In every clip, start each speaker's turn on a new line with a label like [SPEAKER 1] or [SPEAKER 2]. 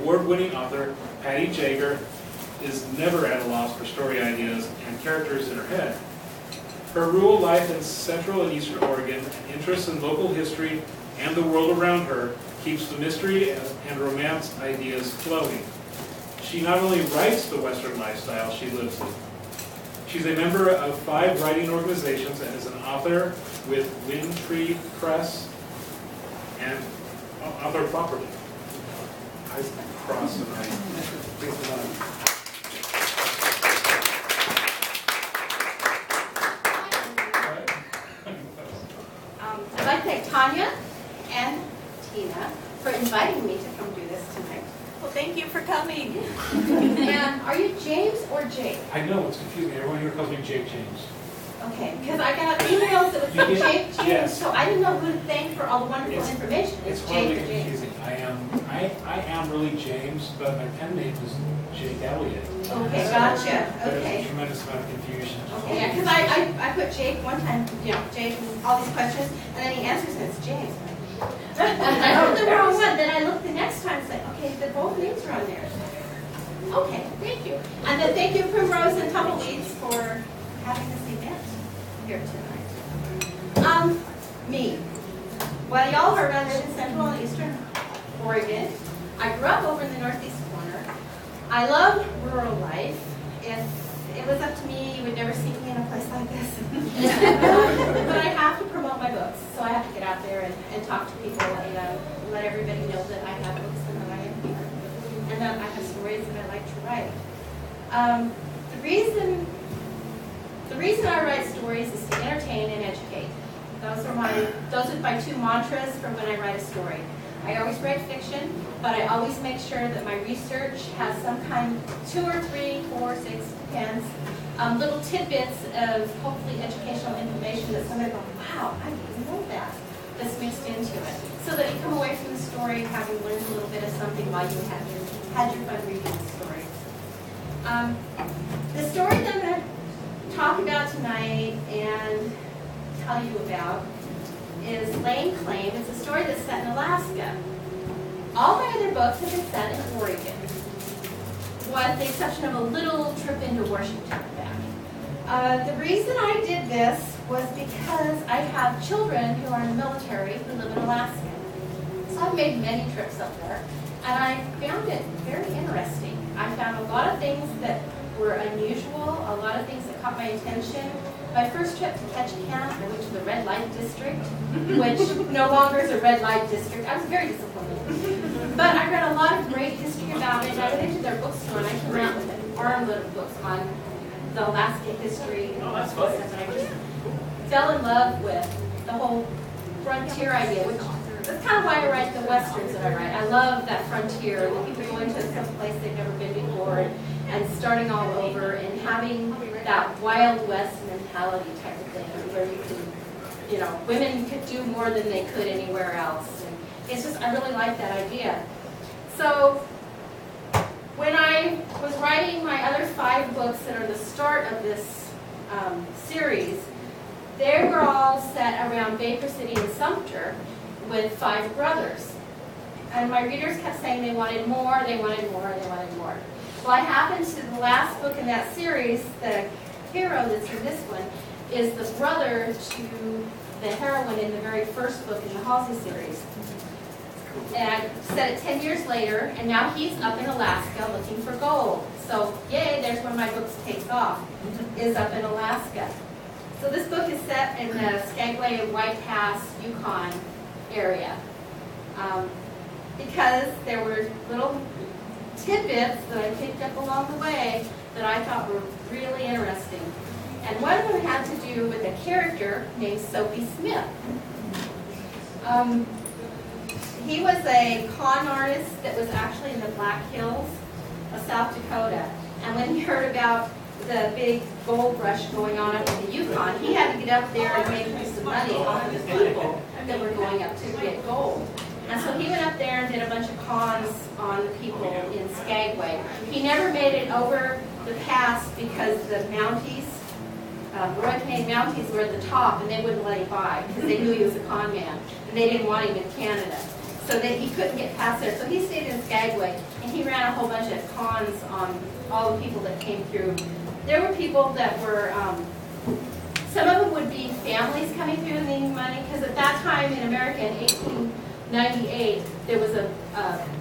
[SPEAKER 1] award-winning author, Paty Jager, is never at a loss for story ideas and characters in her head. Her rural life in Central and Eastern Oregon, and interest in local history and the world around her, keeps the mystery and romance ideas flowing. She not only writes the Western lifestyle, she lives it. She's a member of 5 writing organizations and is an author with Windtree Press and Author Property. I cross and I.
[SPEAKER 2] I'd like to thank Tanya and Tina for inviting me to come do this tonight.
[SPEAKER 3] Well, thank you for coming.
[SPEAKER 2] And are you James or Jake?
[SPEAKER 1] I know, it's confusing. Everyone here calls me Jake James.
[SPEAKER 2] Okay, because I got emails that would say Jake James,
[SPEAKER 1] Yes.
[SPEAKER 2] so I didn't know who to thank for all the wonderful information.
[SPEAKER 1] It's
[SPEAKER 2] Jake
[SPEAKER 1] horribly
[SPEAKER 2] or James.
[SPEAKER 1] confusing. I am really James, but my pen name is Jake Elliott.
[SPEAKER 2] Okay, gotcha.
[SPEAKER 1] There's
[SPEAKER 2] Okay.
[SPEAKER 1] a tremendous amount of confusion.
[SPEAKER 2] Okay, yeah, because I put Jake one time, Jake and all these questions, and then he answers and it's James. I put the wrong one, then I looked the next time, it's like, okay, both names are on there. Okay, thank you. And then thank you Primrose and Tumbleweeds for having this event here tonight. Me. Well, y'all heard I live in Central and Eastern Oregon. I grew up over in the northeast corner. I love rural life. If it was up to me, you would never see me in a place like this. But I have to promote my books, so I have to get out there and talk to people and let everybody know that I have books and that I am here. And that I have stories that I like to write. The reason I write stories is to entertain and educate. Those are my 2 mantras for when I write a story. I always write fiction, but I always make sure that my research has some kind, 2 or 3, 4, 6, depends, little tidbits of hopefully educational information that somebody goes, wow, I didn't know that, that's mixed into it. So that you come away from the story having learned a little bit of something while you had your fun reading the story. The story that I'm going to talk about tonight and tell you about is Laying Claim. It's a story that's set in Alaska. All my other books have been set in Oregon, with the exception of a little trip into Washington and back. The reason I did this was because I have children who are in the military who live in Alaska. So I've made many trips up there, and I found it very interesting. I found a lot of things that were unusual, a lot of things that caught my attention. My first trip to Ketchikan, I went to the red light district, which no longer is a red light district. I was very disappointed. But I read a lot of great history about it, and I went into their bookstore and I came out with an armload of books on the Alaska history and all that stuff. And I just fell in love with the whole frontier idea, which that's kind of why I write the westerns that I write. I love that frontier, the people going to some place they've never been before, and starting all over, and having that Wild West mentality type of thing, where you can, women could do more than they could anywhere else. And it's just, I really like that idea. So, when I was writing my other 5 books that are the start of this series, they were all set around Baker City and Sumter with 5 brothers. And my readers kept saying they wanted more, they wanted more, they wanted more. Well, I happened to the last book in that series, the hero that's in this one, is the brother to the heroine in the very first book in the Halsey series. And I set it 10 years later, and now he's up in Alaska looking for gold. So, yay, there's where my books takes off, is up in Alaska. So this book is set in the Skagway and White Pass, Yukon area. Because there were little tidbits that I picked up along the way that I thought were really interesting. And one of them had to do with a character named Soapy Smith. He was a con artist that was actually in the Black Hills of South Dakota. And when he heard about the big gold rush going on up in the Yukon, he had to get up there and make some money off of the people that were going up to get gold. And so he went up there and did a bunch of cons on the people in Skagway. He never made it over the pass because the Mounties, Royal Canadian Mounties were at the top, and they wouldn't let him by because they knew he was a con man, and they didn't want him in Canada. So that he couldn't get past there. So he stayed in Skagway, and he ran a whole bunch of cons on all the people that came through. There were people that were, some of them would be families coming through and needing money, because at that time in America in 1898, there was a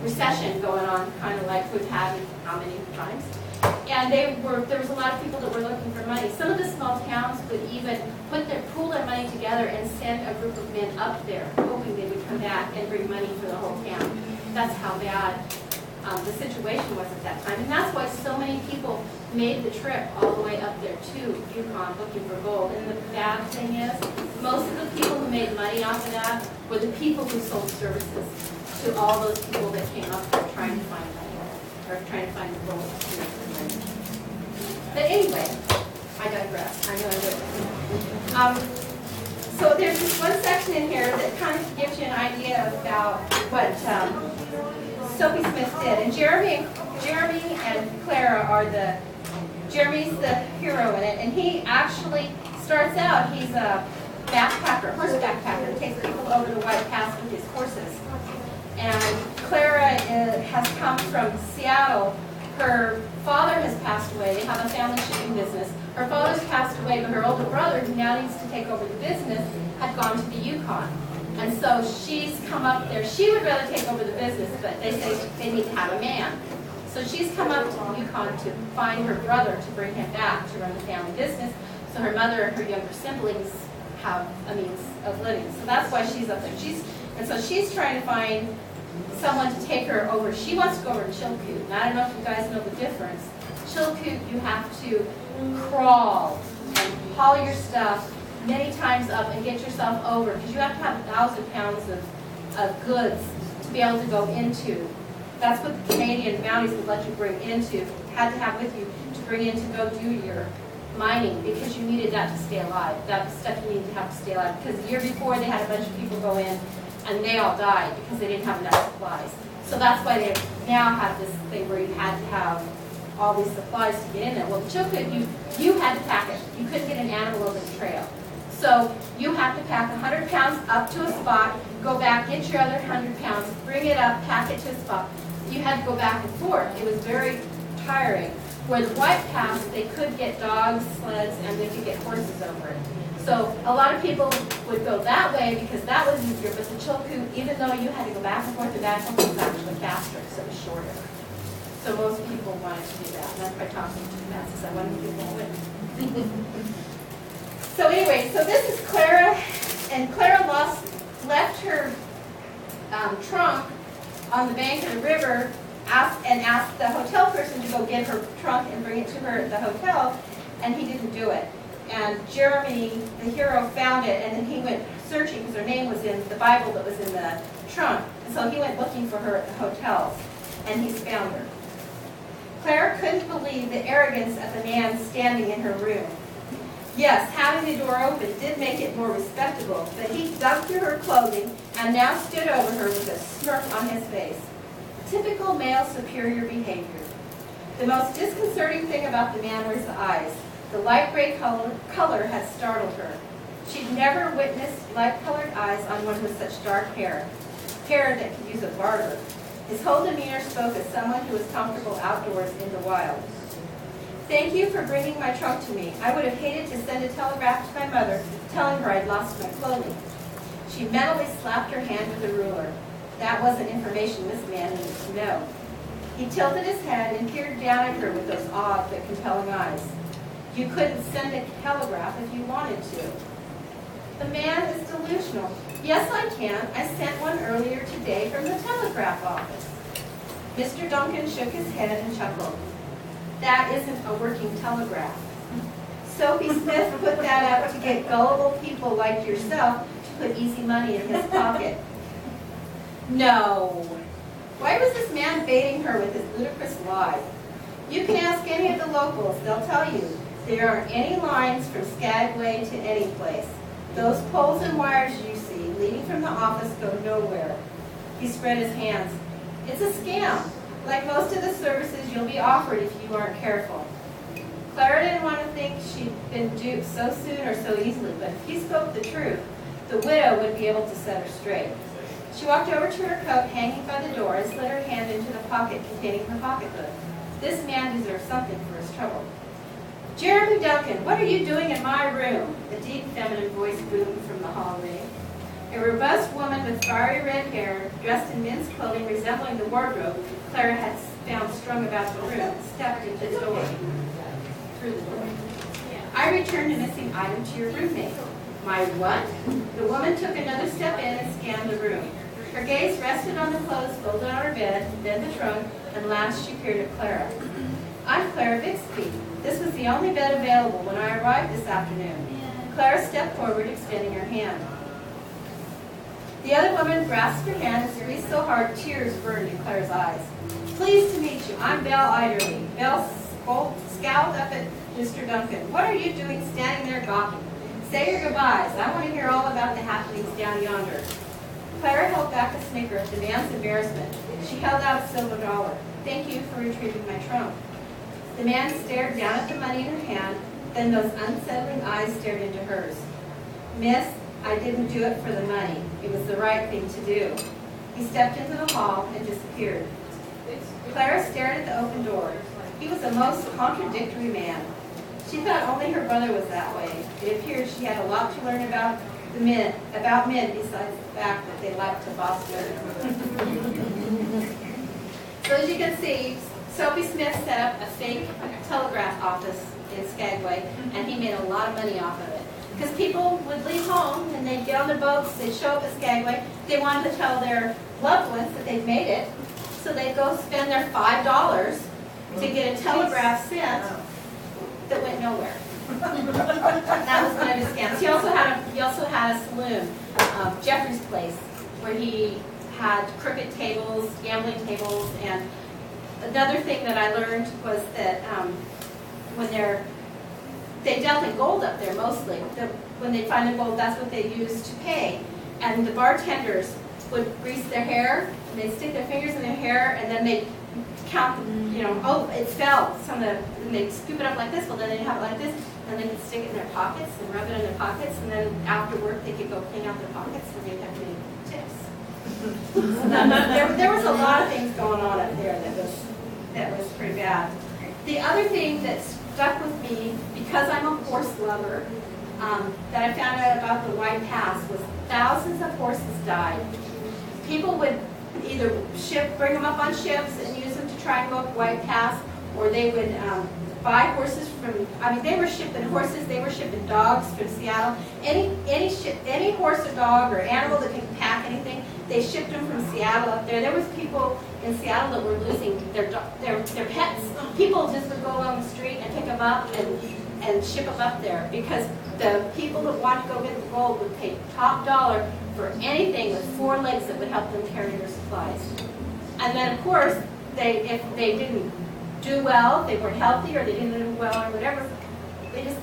[SPEAKER 2] recession going on, kind of like we've had how many times. And there was a lot of people that were looking for money. Some of the small towns would even pool their money together and send a group of men up there, hoping they would come back and bring money for the whole town. That's how bad the situation was at that time. And that's why so many people made the trip all the way up there to Yukon looking for gold. And the bad thing is, most of the people who made money off of that were the people who sold services to all those people that came up there trying to find money, or trying to find the gold. But anyway, I digress. I know I did. So there's this one section in here that kind of gives you an idea about what Sophie Smith did. And Jeremy and Clara are Jeremy's the hero in it, and he actually starts out, he's a backpacker, horse backpacker, takes people over the White Pass with his horses. And Clara has come from Seattle. Her father has passed away. They have a family shipping business. Her father's passed away, but her older brother, who now needs to take over the business, had gone to the Yukon. And so she's come up there. She would rather take over the business, but they say they need to have a man. So she's come up to the Yukon to find her brother to bring him back to run the family business. So her mother and her younger siblings have a means of living. So that's why she's up there. And so she's trying to find someone to take her over. She wants to go over to Chilkoot. And I don't know if you guys know the difference. Chilkoot, you have to crawl and haul your stuff many times up and get yourself over, because you have to have 1,000 pounds of goods to be able to go into. That's what the Canadian bounties would let you bring into, had to have with you to bring in to go do your mining, because you needed that to stay alive. That was stuff you needed to have to stay alive. Because the year before, they had a bunch of people go in and they all died because they didn't have enough supplies. So that's why they now have this thing where you had to have all these supplies to get in there. Well, the Chilkoot, you had to pack it. You couldn't get an animal over the trail. So you have to pack 100 pounds up to a spot, go back, get your other 100 pounds, bring it up, pack it to a spot. You had to go back and forth. It was very tiring. Where the White Pass, they could get dogs, sleds, and they could get horses over it. So a lot of people would go that way because that was easier, but the Chilkoot, even though you had to go back and forth, was actually faster, so it was shorter. So most people wanted to do that, and that's why talking too fast, because I wanted people to win. So anyway, so this is Clara, and Clara left her trunk on the bank of the river, asked the hotel person to go get her trunk and bring it to her at the hotel, and he didn't do it. And Jeremy, the hero, found it, and then he went searching because her name was in the Bible that was in the trunk. And so he went looking for her at the hotels, and he's found her. Clara couldn't believe the arrogance of the man standing in her room. Yes, having the door open did make it more respectable, but he dug through her clothing and now stood over her with a smirk on his face. Typical male superior behavior. The most disconcerting thing about the man was the eyes. The light gray color had startled her. She'd never witnessed light-colored eyes on one with such dark hair that could use a barber. His whole demeanor spoke as someone who was comfortable outdoors in the wild. Thank you for bringing my trunk to me. I would have hated to send a telegraph to my mother telling her I'd lost my clothing. She mentally slapped her hand with a ruler. That wasn't information this man needed to know. He tilted his head and peered down at her with those odd but compelling eyes. You couldn't send a telegraph if you wanted to. The man is delusional. Yes, I can. I sent one earlier today from the telegraph office. Mr. Duncan shook his head and chuckled. That isn't a working telegraph. Sophie Smith put that up to get gullible people like yourself to put easy money in his pocket. No. Why was this man baiting her with his ludicrous lie? You can ask any of the locals. They'll tell you. There aren't any lines from Skagway to any place. Those poles and wires you see leading from the office go nowhere. He spread his hands. It's a scam. Like most of the services you'll be offered if you aren't careful. Clara didn't want to think she'd been duped so soon or so easily, but if he spoke the truth, the widow would be able to set her straight. She walked over to her coat hanging by the door and slid her hand into the pocket containing her pocketbook. This man deserves something for his trouble. Jeremy Duncan, what are you doing in my room? A deep feminine voice boomed from the hallway. A robust woman with fiery red hair, dressed in men's clothing resembling the wardrobe Clara had found strung about the room, stepped into the door. Through the door. I returned a missing item to your roommate. My what? The woman took another step in and scanned the room. Her gaze rested on the clothes folded on her bed, then the trunk, and last she peered at Clara. I'm Clara Bixby. This was the only bed available when I arrived this afternoon. Clara stepped forward, extending her hand. The other woman grasped her hand and squeezed so hard tears burned in Clara's eyes. Pleased to meet you. I'm Belle Iderly. Belle scowled up at Mr. Duncan. What are you doing standing there gawking? Say your goodbyes. I want to hear all about the happenings down yonder. Clara held back a snicker at the man's embarrassment. She held out a silver dollar. Thank you for retrieving my trunk. The man stared down at the money in her hand, then those unsettling eyes stared into hers. Miss, I didn't do it for the money. It was the right thing to do. He stepped into the hall and disappeared. Clara stared at the open door. He was a most contradictory man. She thought only her brother was that way. It appeared she had a lot to learn about men besides the fact that they liked to boss women. So as you can see, Sophie Smith set up a fake telegraph office in Skagway, and he made a lot of money off of it. Because people would leave home, and they'd get on their boats, they'd show up at Skagway, they wanted to tell their loved ones that they'd made it, so they'd go spend their $5 to get a telegraph sent that went nowhere. That was one of his scams. He also had a saloon, Jeffrey's Place, where he had crooked tables, gambling tables, and another thing that I learned was that when they dealt in gold up there mostly. When they find the gold, that's what they used to pay. And the bartenders would grease their hair, and they'd stick their fingers in their hair, and then they'd count, oh, it fell. And they'd scoop it up like this, well, then they'd have it like this, and they could stick it in their pockets and rub it in their pockets, and then after work they could go clean out their pockets, and they'd have to make tips. So there was a lot of things going on up there that was pretty bad. The other thing that stuck with me, because I'm a horse lover, that I found out about the White Pass was thousands of horses died. People would either bring them up on ships and use them to try and go up White Pass, or they would buy horses they were shipping horses, they were shipping dogs from Seattle. Any horse or dog or animal that could pack anything, they shipped them from Seattle up there. There was people in Seattle that were losing their pets. People just would go along the street and pick them up and ship them up there, because the people that wanted to go get the gold would pay top dollar for anything with 4 legs that would help them carry their supplies. And then, of course, if they didn't do well, if they weren't healthy, or they didn't do well, or whatever, they just,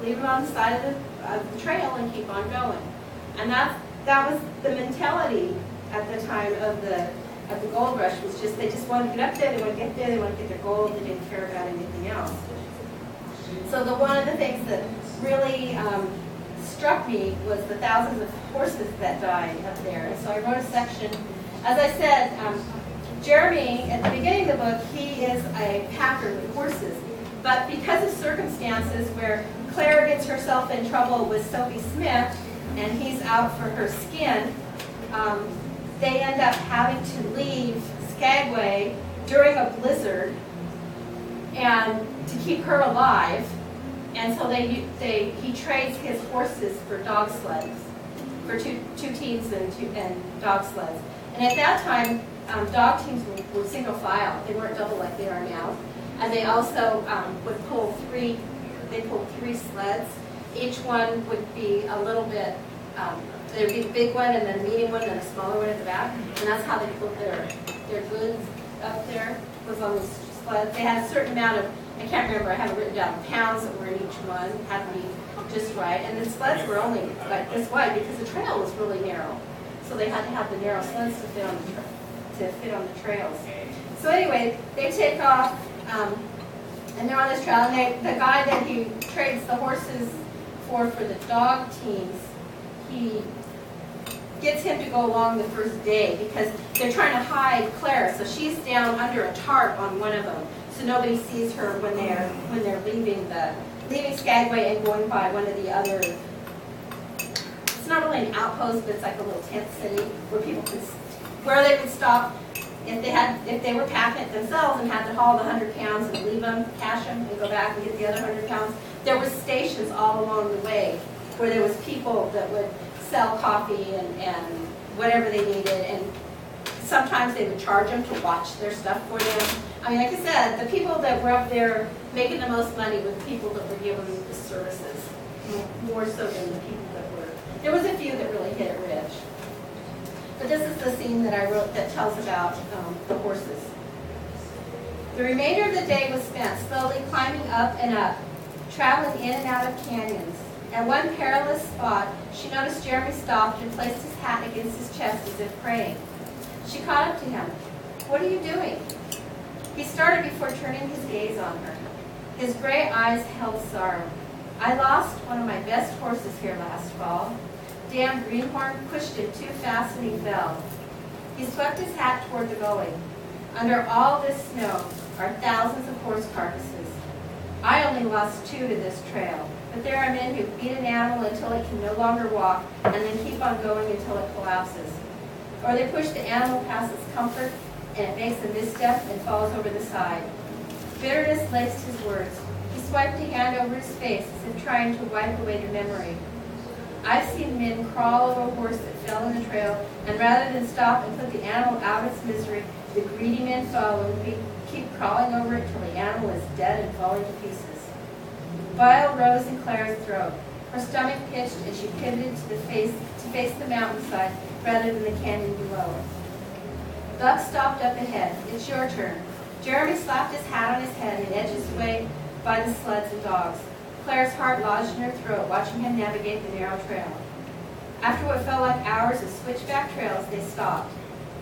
[SPEAKER 2] leave them on the side of the trail and keep on going. And that was the mentality at the time of the gold rush. Was just they just wanted to get up there, they wanted to get there, they wanted to get their gold, they didn't care about anything else. So one of the things that really struck me was the thousands of horses that died up there. And so I wrote a section. As I said, Jeremy, at the beginning of the book, he is a packer with horses. But because of circumstances where Claire gets herself in trouble with Sophie Smith, and he's out for her skin, they end up having to leave Skagway during a blizzard and to keep her alive. And so he trades his horses for dog sleds, for two teams and dog sleds. And at that time, dog teams were single file. They weren't double like they are now. And they also would pull 3 sleds. Each one would be a little bit, there'd be the big one and then a medium one and a smaller one at the back. And that's how they put their goods up there, was on the sleds. They had a certain amount of, I can't remember, I have it written down, pounds that were in each one, had to be just right. And the sleds were only like this wide because the trail was really narrow. So they had to have the narrow sleds to fit on the trails. So anyway, they take off, and they're on this trail, and the guy that he trades the horses for the dog teams, he gets him to go along the first day because they're trying to hide Clara. So she's down under a tarp on one of them, so nobody sees her when they're leaving Skagway and going by one of the other. It's not really an outpost, but it's like a little tent city where they could stop if they were packing it themselves and had to haul the 100 pounds and leave them, cash them, and go back and get the other 100 pounds. There were stations all along the way where there was people that would sell coffee and whatever they needed, and sometimes they would charge them to watch their stuff for them. I mean, like I said, the people that were up there making the most money were the people that were giving the services, more so than the people that were. There was a few that really hit it rich. But this is the scene that I wrote that tells about the horses. The remainder of the day was spent slowly climbing up and up, traveling in and out of canyons. At one perilous spot, she noticed Jeremy stopped and placed his hat against his chest as if praying. She caught up to him. "What are you doing?" He started before turning his gaze on her. His gray eyes held sorrow. "I lost one of my best horses here last fall. Damn greenhorn pushed him too fast and he fell." He swept his hat toward the gully. "Under all this snow are thousands of horse carcasses. I only lost 2 to this trail, but there are men who beat an animal until it can no longer walk and then keep on going until it collapses. Or they push the animal past its comfort and it makes a misstep and falls over the side." Bitterness laced his words. He swiped a hand over his face as if trying to wipe away the memory. "I've seen men crawl over a horse that fell in the trail, and rather than stop and put the animal out of its misery, the greedy men follow and keep crawling over it till the animal is dead and falling to pieces." Bile rose in Clara's throat. Her stomach pitched and she pivoted to face the mountainside rather than the canyon below. Buck stopped up ahead. "It's your turn." Jeremy slapped his hat on his head and edged his way by the sleds and dogs. Clara's heart lodged in her throat, watching him navigate the narrow trail. After what felt like hours of switchback trails, they stopped.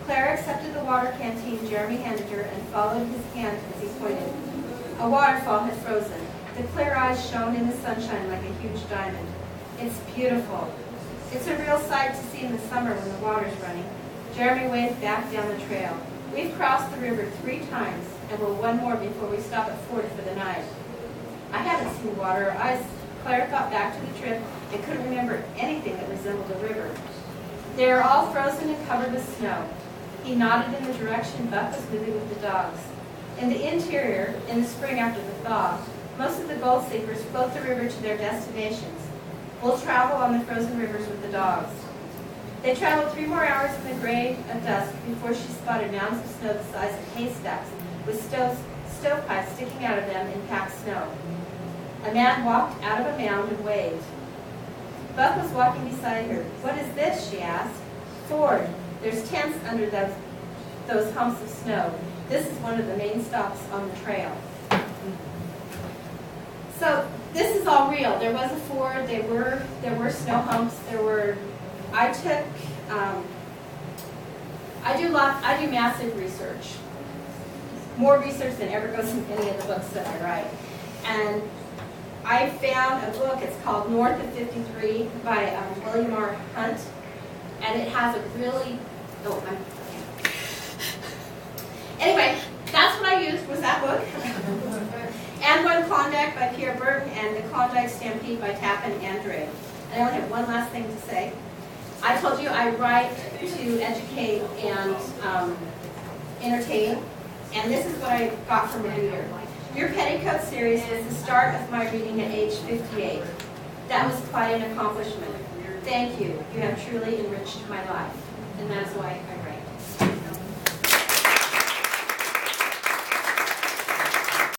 [SPEAKER 2] Clara accepted the water canteen Jeremy handed her and followed his hand as he pointed. A waterfall had frozen. The clear eyes shone in the sunshine like a huge diamond. "It's beautiful. It's a real sight to see in the summer when the water's running." Jeremy waved back down the trail. "We've crossed the river 3 times, and we'll one more before we stop at Fort for the night." "I haven't seen water." Clara thought back to the trip and couldn't remember anything that resembled a river. "They are all frozen and covered with snow." He nodded in the direction Buck was moving with the dogs. In the interior, in the spring after the thaw, most of the gold seekers float the river to their destinations. We'll travel on the frozen rivers with the dogs. They traveled 3 more hours in the gray of dusk before she spotted mounds of snow the size of haystacks with stovepipes sticking out of them in packed snow. A man walked out of a mound and waved. Buck was walking beside her. "What is this?" she asked. "Ford. There's tents under those humps of snow. This is one of the main stops on the trail." So this is all real. There was a ford. There were snow humps. I do massive research, more research than ever goes in any of the books that I write. And I found a book. It's called North of 53 by William R. Hunt, and it has a really Anyway, that's what I used, was that book. And One Klondike by Pierre Burton and The Klondike Stampede by Tappan and Drake. And I only have one last thing to say. I told you I write to educate and entertain, and this is what I got from a reader. Your Petticoat series was the start of my reading at age 58. That was quite an accomplishment. Thank you. You have truly enriched my life. And that's why I